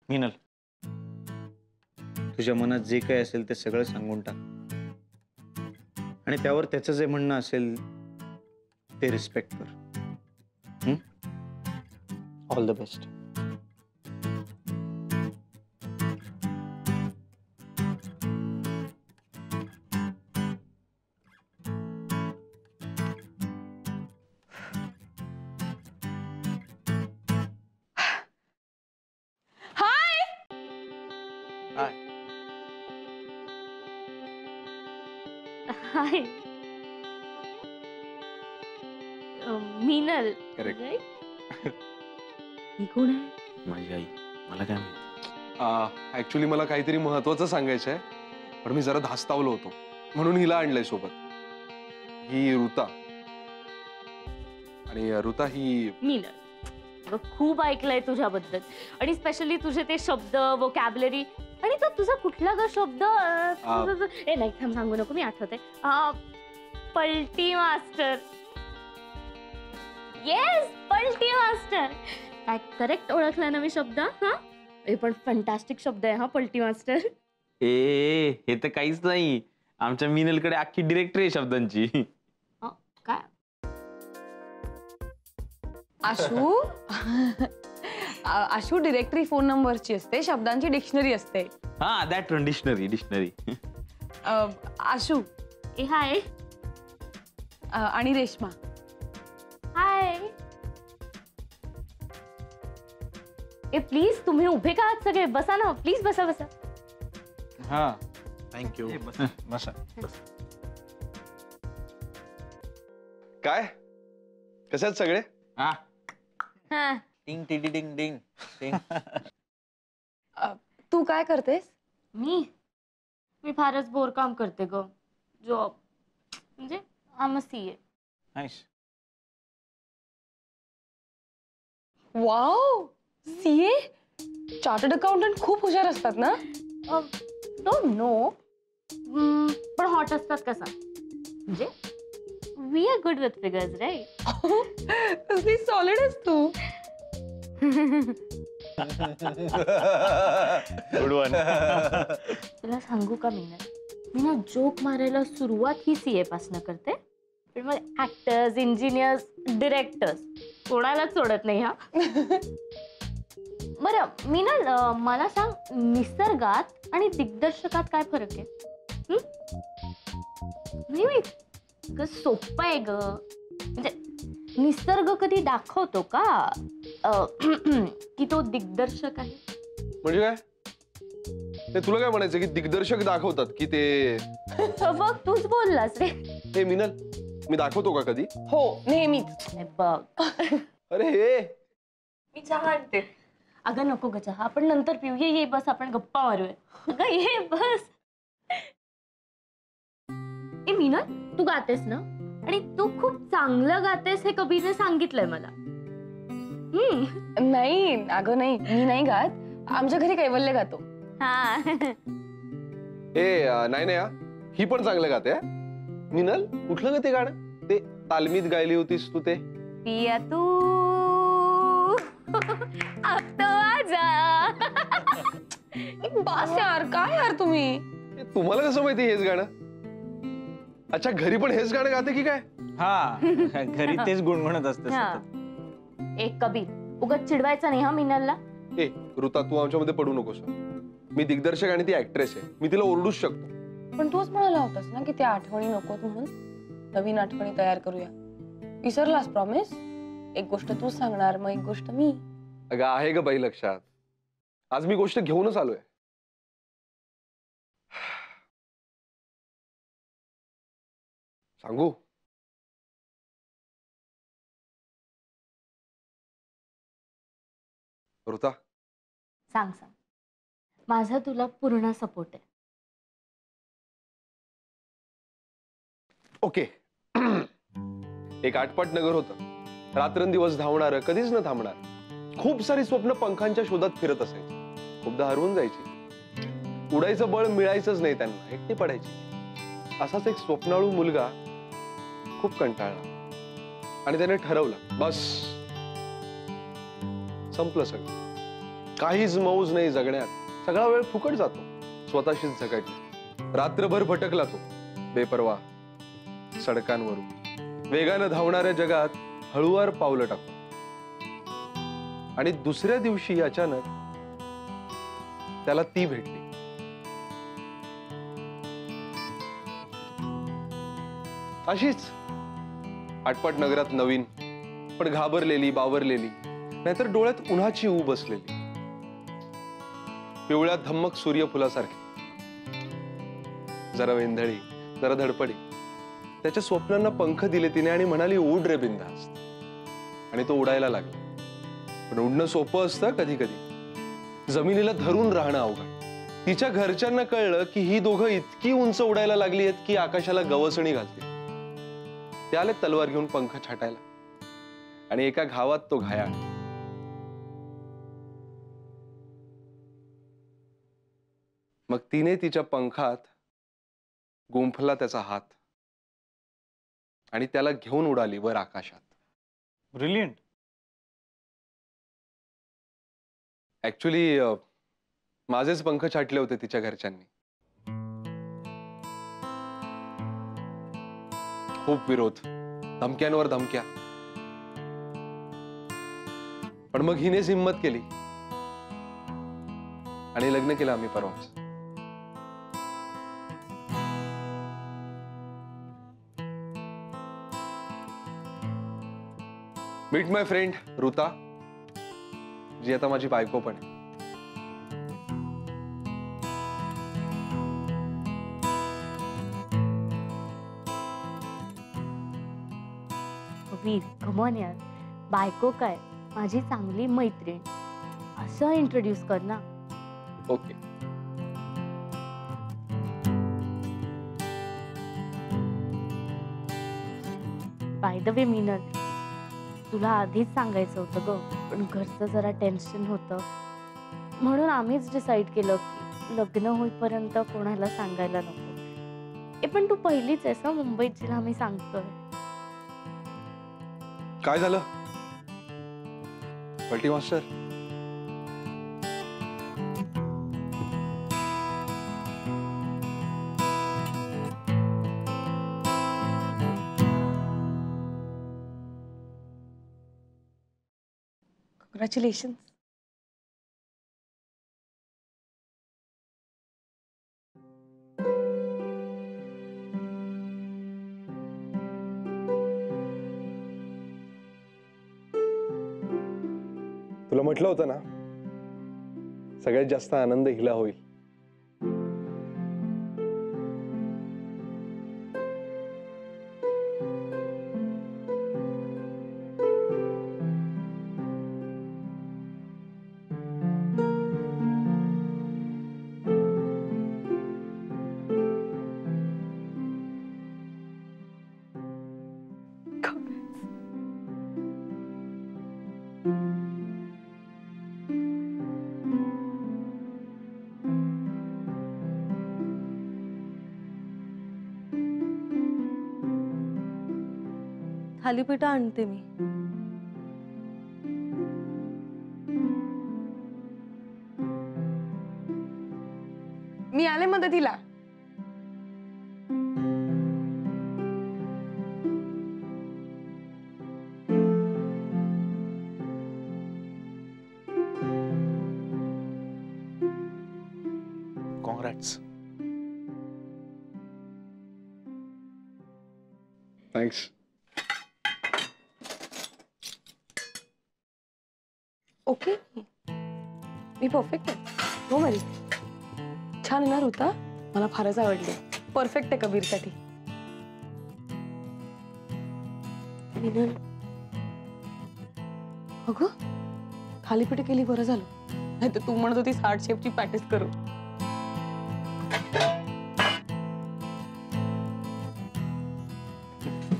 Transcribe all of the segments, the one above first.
मिनल, तुझ्या मनात जे काही असेल ते सगळं सांगून टाक आणि त्यावर त्याचं जे म्हणणं असेल ते रिस्पेक्ट कर. All the best. Hi Meenal. Correct. ही कोण आहे? माझी आई. मला काय माहिती. ऍक्च्युली मला काहीतरी महत्वाचं सांगायचं आहे, पण मी जरा धास्तावलो होतो म्हणून हिला आणलंय सोबत. ही ऋता. आणि ऋता ही मीनल. खूप ऐकलंय तुझ्याबद्दल आणि स्पेशली तुझे ते शब्द वोकॅब्युलरी आणि तो तुझा कुठला ग शब्द ए नाही थांब सांगू नको मी आठवते. पलटी मास्टर. येस पलटी मास्टर. काय करेक्ट ओळखला ना मी शब्द. हा हे पण फंटास्टिक शब्द आहे हा पलटी मास्टर. ए हे तर काहीच नाही. आमच्या मिनलकडे अख्खी डिरेक्टरी आहे शब्दांची. काय आशू आशू डिरेक्टरी फोन नंबरची असते, शब्दांची डिक्शनरी असते. हा दॅट वन डिक्शनरी. आशू ए हाय. आणि रेश्मा. हाय. ए प्लीज तुम्ही उभे का आहात सगळे? बसा ना प्लीज. बसा बसा. हा थँक्यू. बसा. काय कशात सगळे? हा हा टिंग टिंग टिंग टिंग टिंग. तू काय करतेस? मी फारच बोर काम करते ग. जॉब म्हणजे आम CA. Nice. Wow, CA. Chartered accountant खूप हुशार असतात ना? Don't know. पण हॉट असतात कसा म्हणजे we are good with figures right. कसली सॉलिड आहेस तू. Good one. तुला सांगू का मी ना जोक मारायला सुरुवात ही सीए पासून करते, पण मग ऍक्टर्स, इंजिनियर्स, डिरेक्टर्स कोणालाच सोडत नाही. हा बरं मीनल, मला सांग निसर्गात आणि दिग्दर्शकात काय फरक आहे? नाही सोपं आहे ग. म्हणजे निसर्ग कधी दाखवतो का की तो दिग्दर्शक आहे? म्हणजे काय ते तुला काय म्हणायचं की दिग्दर्शक दाखवतात की ते? बघ तूच बोललास रे. हे मिनल, मी दाखवतो का कधी? हो नेहमीच. बघ अरे हे मी चहा आणते. अगं नको ग चहा, आपण नंतर पिऊ. ये बस आपण गप्पा मारूया. अगं ये बस. ए मीनल, तू गातेस ना? आणि तू खूप चांगलं गातेस हे कबीरने सांगितलंय मला. नाही अगं नाही, मी नाही गात. आमच्या घरी कैवल्य गातो. हा नाही नाही ही पण चांगलं गाते. मिनल कुठलं ग ते गाणं? ते तालमीत गायली होतीस तू ते? पिया तू अब तो आजा. बास यार, काय यार तुम्ही. तुम्हाला कसं माहिती हेच गाणं? अच्छा घरी पण हेच गाणं गाते की काय? हा घरी तेच गुणगुणत असते. एक कबीर उगाच चिडवायचं नाही हा मीनलला. ए ऋता, तू आमच्यामध्ये पडू नकोस. मी दिग्दर्शक आणि ती ऍक्ट्रेस आहे, मी तिला ओरडूच शकतो. पण तूच म्हणाला होतास ना की त्या आठवणी नकोत म्हणून. नवीन आठवणी तयार करूया. विसरलास प्रॉमिस? एक गोष्ट तू सांगणार, मग एक गोष्ट मी. अगं आहे ग बाई लक्षात. आज मी गोष्ट घेऊनच आलोय. सांगू? ऋता सांग. माझा तुला पूर्ण सपोर्ट आहे. ओके. एक आटपाट नगर होतं. रात्रंदिवस धावणार, कधीच न थांबणार. खूप सारी स्वप्न पंखांच्या शोधात फिरत असायची. खूपदा हरवून जायची. उडायचं बळ मिळायचंच नाही त्यांना, एकटी पडायची. असाच एक स्वप्नाळू मुलगा खूप कंटाळला आणि त्याने ठरवलं बस संपलं सगळं. काहीच मौज नाही जगण्यात, सगळा वेळ फुकट जातो स्वतःशीच झगडण्यात. रात्रभर भटकला तो बेपरवा सडकांवरून, वेगानं धावणाऱ्या जगात हळूवार पावलं टाकतो. आणि दुसऱ्या दिवशी अचानक त्याला ती भेटली. अशीच आटपाट नगरात नवीन, पण घाबरलेली बावरलेली, नाहीतर डोळ्यात उन्हाची ऊब बसलेली, पिवळ्या धम्मक सूर्यफुलासारखी, जरा वेंधळी जरा धडपडी. त्याच्या स्वप्नांना पंख दिले तिने आणि म्हणाली, उड रे बिंदास्त. आणि तो उडायला लागला. पण उडणं सोपं असतं कधी कधी, जमिनीला धरून राहणं अवघड. तिच्या घरच्यांना कळलं की ही दोघं इतकी उंच उडायला लागली आहेत की आकाशाला गवसणी घालते. ते आले तलवार घेऊन पंख छाटायला, आणि एका घावात तो घायाळ. मग तिने तिच्या पंखात गुंफला त्याचा हात आणि त्याला घेऊन उडाली वर आकाशात. ब्रिलियंट. ऍक्च्युली माझेच पंख छाटले होते तिच्या घरच्यांनी. खूप विरोध, धमक्यांवर धमक्या, पण मग हिनेच हिंमत केली आणि लग्न केलं आम्ही परवाच. मीट माय फ्रेंड ऋता, जी आता माझी बायको पण आहे. वीर कमॉन यार, बायको काय माझी चांगली मैत्रीण असं इंट्रोड्यूस कर ना. Okay. By the way Meenal, तुला आधीच सांगायचं होतं ग, पण घरचं जरा टेन्शन होतं म्हणून आम्हीच डिसाईड केलं की लग्न होईपर्यंत कोणाला सांगायला नको. पण तू पहिलीच आहेस ना मुंबईत जिला आम्ही सांगतोय. काय झालं पलटी मास्टर? कॉंग्रॅच्युलेशन. तुला म्हटलं होतं ना सगळ्यात जास्त आनंद हिला होईल. थालीपीठं आणते मी. मी आले मदतीला. कॉंग्रॅट्स. थँक्स. ओके, मी परफेक्ट आहे. हो मरी, छान येणार होता, मला फारच आवडले. परफेक्ट आहे कबीरसाठी. मिनल, अगं थालीपीठ केली बरं झालं, नाही तर तू म्हणत होती 60 शेफची प्रॅक्टिस करू.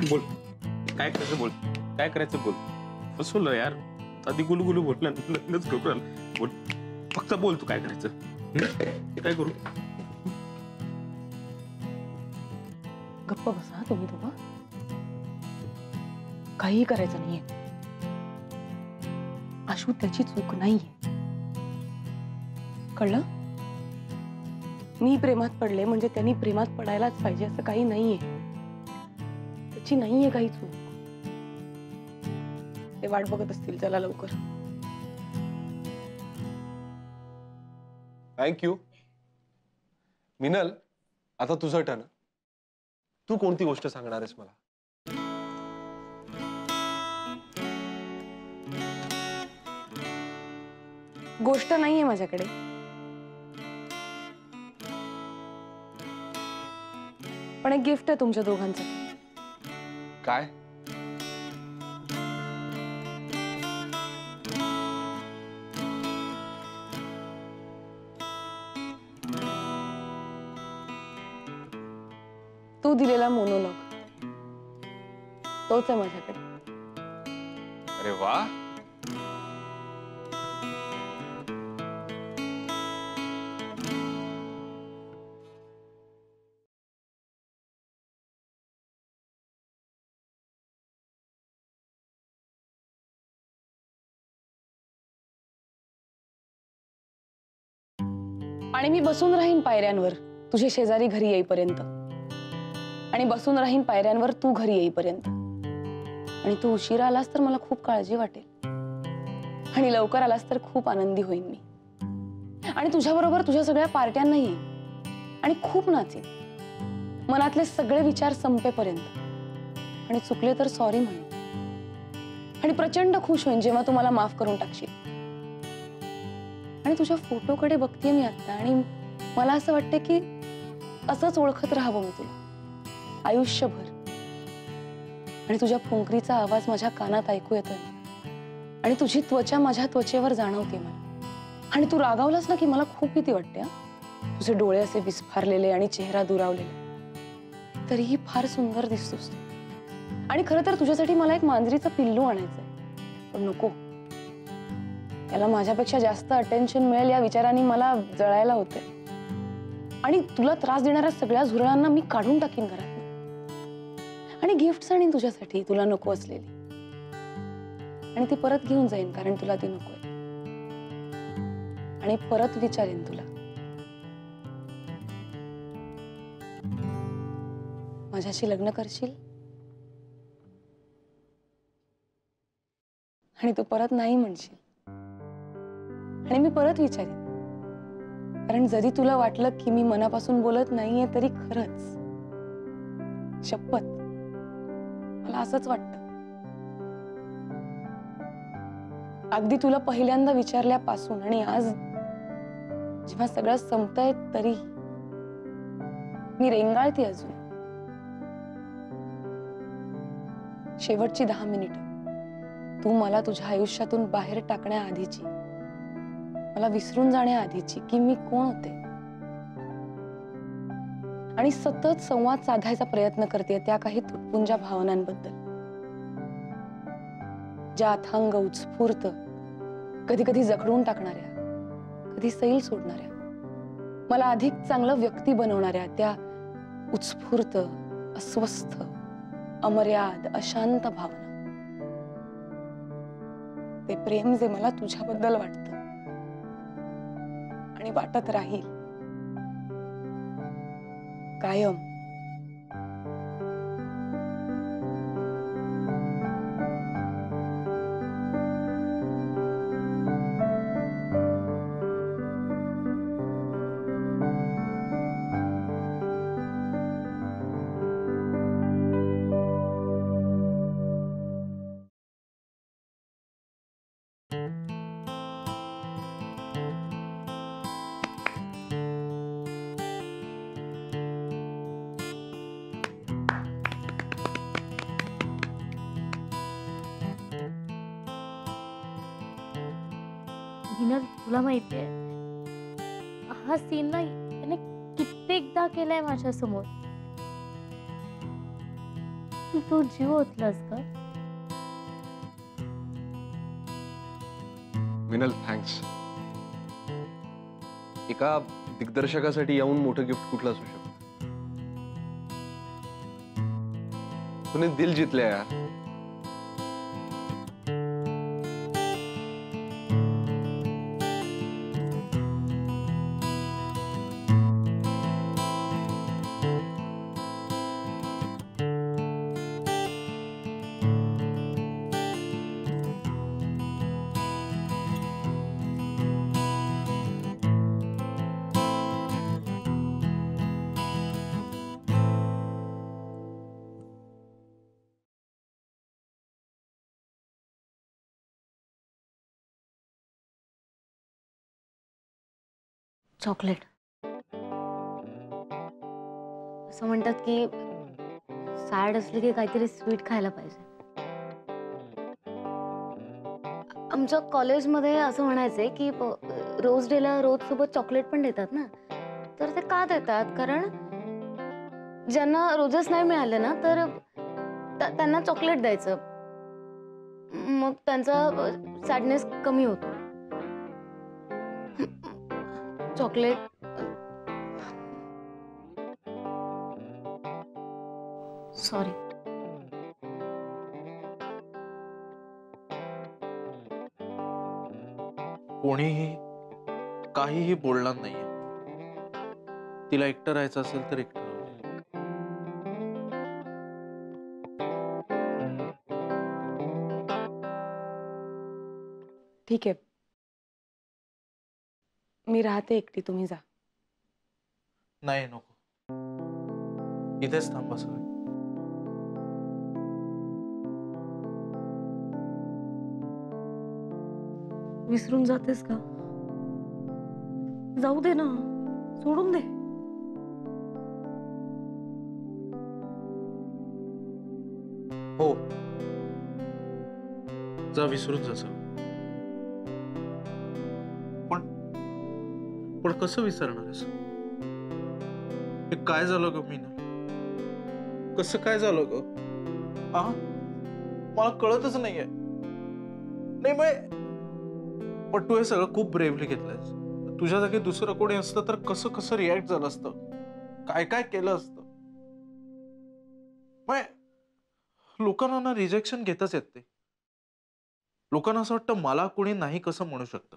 बोल काय करायचं, बोल काय करायचं, बोल. फसवलं यार, आधी गुलगुलू बोलला, लग्नच करू. बोल फक्त बोल, तू काय करायचं ते काय करू. गप्प बसा तुम्ही दोघं, काहीही करायचं नाहीये. आशू त्याची चूक नाहीये. कळलं? मी प्रेमात पडले म्हणजे त्यांनी प्रेमात पडायलाच पाहिजे असं काही नाहीये. त्याची नाहीये काही चूक. ते वाट बघत असतील, चला लवकर. थँक्यू. मिनल, आता तुझं टर्न. तू कोणती गोष्ट सांगणार आहेस मला? गोष्ट नाहीये माझ्याकडे. पण एक गिफ्ट आहे तुमच्या दोघांसाठी. काय? तू दिलेला मोनोलॉग तोच आहे माझ्याकडे. अरे वा. आणि मी बसून राहीन पायऱ्यांवर तुझे शेजारी घरी येईपर्यंत, आणि बसून राहीन पायऱ्यांवर तू घरी येईपर्यंत. आणि तू उशिरा आलास तर मला खूप काळजी वाटेल, आणि लवकर आलास तर खूप आनंदी होईन मी. आणि तुझ्याबरोबर तुझ्या सगळ्या पार्ट्यांना येईन आणि खूप नाचेन मनातले सगळे विचार संपेपर्यंत. आणि चुकले तर सॉरी म्हणेन. आणि प्रचंड खुश होईन जेव्हा तू मला माफ करून टाकशील. आणि तुझ्या फोटोकडे बघतेय मी आता, आणि मला असं वाटतं की असंच ओळखत राहावं मी तुला आयुष्यभर. आणि तुझ्या फुंकरीचा आवाज माझ्या कानात ऐकू येतोय, आणि तुझी त्वचा माझ्या त्वचेवर जाणवते मला. आणि तू रागावलास ना की मला खूप भीती वाटते. तुझे डोळे असे विस्फारलेले आणि चेहरा दुरावलेला, तरीही फार सुंदर दिसतोस तू. आणि खरं तर तुझ्यासाठी मला एक मांजरीचं पिल्लू आणायचंय, पण नको. याला माझ्यापेक्षा जास्त अटेन्शन मिळेल या विचाराने मला जळायला होते. आणि तुला त्रास देणाऱ्या सगळ्या झुरळांना मी काढून टाकीन घरात. आणि गिफ्ट्स आणीन तुझ्यासाठी तुला नको असलेली, आणि ती परत घेऊन जाईन कारण तुला ती नकोय. आणि परत विचारेन तुला, माझ्याशी लग्न करशील? आणि तू परत नाही म्हणशील. आणि मी परत विचारेन, कारण जरी तुला वाटलं की मी मनापासून बोलत नाहीये तरी खरंच शपथ मला असंच वाटतं. अगदी तुला पहिल्यांदा विचारल्यापासून आणि आज जेव्हा सगळं संपतंय तरी मी रेंगाळते अजून. शेवटची 10 मिनिटं तू मला तुझ्या आयुष्यातून बाहेर टाकण्याआधीची, मला विसरून जाण्याआधीची की मी कोण होते. आणि सतत संवाद साधायचा प्रयत्न करते त्या काही तुटपुंज्या भावनांबद्दल, ज्या अथांग उत्स्फूर्त, कधी कधी जखडून टाकणाऱ्या, कधी सैल सोडणाऱ्या, मला अधिक चांगलं व्यक्ती बनवणाऱ्या, त्या उत्स्फूर्त, अस्वस्थ, अमर्याद, अशांत भावना. ते प्रेम जे मला तुझ्याबद्दल वाटतं आणि वाटत राहील कायम. हिनल, तुला माहितीये हा सीन ना त्याने कित्येकदा केलाय माझ्या समोर. तू जीव ओतलास का? मिनल, थँक्स. एका दिग्दर्शकासाठी याहून मोठं गिफ्ट कुठलं असू शकतं? तूने दिल जितले यार. चॉकलेट. असं म्हणतात की सॅड असली की काहीतरी स्वीट खायला पाहिजे. आमच्या कॉलेजमध्ये असं म्हणायचंय की रोज डेला रोज सोबत चॉकलेट पण देतात ना. तर ते का देतात? कारण ज्यांना रोजच नाही मिळालं ना तर त्यांना चॉकलेट द्यायचं, मग त्यांचा सॅडनेस कमी होतो. चॉकलेट. सॉरी. कोणीही काहीही बोलणार नाहीये. तिला एकटं राहायचं असेल तर एकटं राहू दे. ठीक आहे, मी राहते एकटी, तुम्ही जा. नाही नको, इथेच थांबा सगळे. विसरून जातेस का? जाऊ दे ना, सोडून दे. हो, जा, विसरून जा सगळं. पण कसं विसरणार आहेस? हे काय झालं ग मीना? कसं काय झालं ग? मला कळतच नाहीये. नाही पण तू हे सगळं खूप ब्रेवली घेतलंयस. तुझ्या जागी दुसरं कोणी असतं तर कसं कसं रिॲक्ट झालं असतं, काय काय केलं असतं. लोकांना ना रिजेक्शन घेतच येत ते. लोकांना असं वाटतं मला कोणी नाही कसं म्हणू शकतं.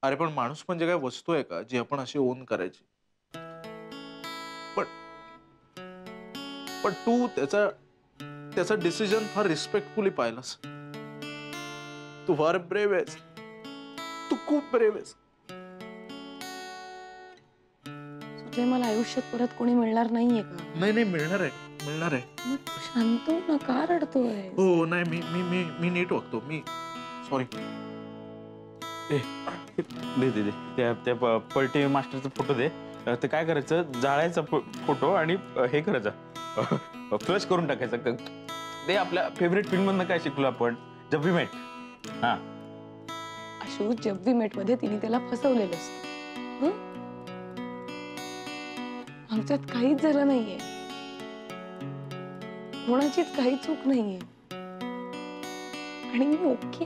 अरे पण माणूस म्हणजे काय वस्तू आहे का जी आपण अशी ओन करायची? पण तू त्याचा डिसिजन फार रिस्पेक्टफुली पाहिलास. तू फार ब्रेव आहेस, तू खूप ब्रेव आहेस. सुजय, मला आयुष्यात परत कोणी मिळणार नाहीये का? नाही, मिळणार आहे. मग शांत हो ना, का रडतोय? हो, नाही, मी नीट वागतो. मी सॉरी. दे त्या पलटी मास्टरचा फोटो दे. ते काय करायचं, जाळायचा फोटो आणि हे करायचं, फ्लश करून टाकायचं. ते आपल्या फेवरेट फिल्म मधनं काय शिकलो आपण, जब वी मेट. हा, अशू, जब वी मेट मध्ये तिने त्याला फसवलेलं असतं. आमच्यात काहीच झालं नाहीये, कोणाचीच काही चूक नाहीये, आणि मी okay.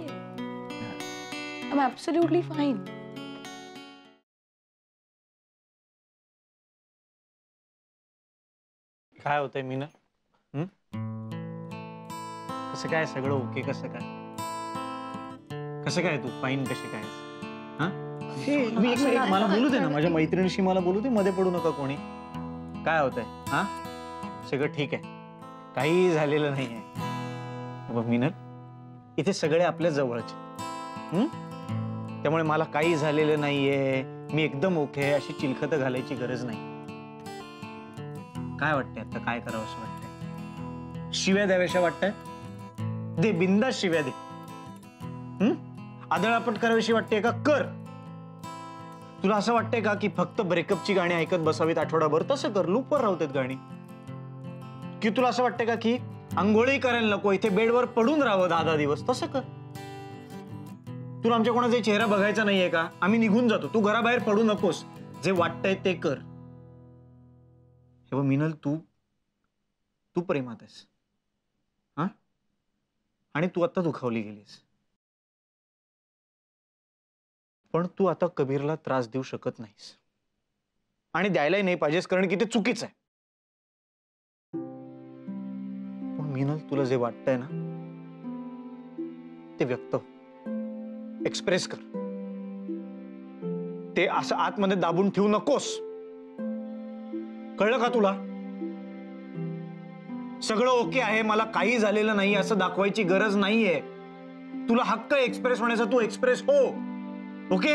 I am absolutely fine. काय होतंय मीना? कसं काय सगळं ओके? कसं काय तू फाईन कशी काय? मी एक मला बोलू दे ना, माझ्या मैत्रिणीशी मला बोलू दे, मध्ये पडू नका कोणी. काय होतंय? सगळं ठीक आहे, काही झालेलं नाहीये. मीना, इथे सगळे आपल्या जवळचे, त्यामुळे मला काही झालेलं नाहीये, मी एकदम ओके, अशी चिलखत घालायची गरज नाही. काय वाटतंय आता? काय करावं असं वाटतंय? शिव्या द्याव्याशा वाटतंय? दे, बिंदास शिव्या दे. आदळापट करावीशी वाटते का? कर. तुला असं वाटतंय का की फक्त ब्रेकअपची गाणी ऐकत बसावीत आठवडाभर? तसं कर, लूपवर राहतात गाणी. की तुला असं वाटतंय का की अंघोळी करायला नको, इथे बेडवर पडून राहावं 10-10 दिवस? तसं कर. तुला आमच्या कोणाचा चेहरा बघायचा नाहीये का? आम्ही निघून जातो, तू घराबाहेर पडू नकोस. जे वाटतंय ते कर. हे बघ मिनल, तू प्रेमात आहेस, आणि तू आता दुखावली गेलीस. पण तू आता कबीरला त्रास देऊ शकत नाहीस, आणि द्यायलाही नाही पाहिजेस, कारण की ते चुकीचं आहे. पण मिनल, तुला जे वाटतंय ना ते व्यक्त एक्सप्रेस कर. ते असं आतमध्ये दाबून ठेवू नकोस. कळलं का तुला? सगळं ओके आहे, मला काही झालेलं नाही असं दाखवायची गरज नाहीये. तुला हक्क एक्सप्रेस होण्याचा, तू एक्सप्रेस हो. ओके?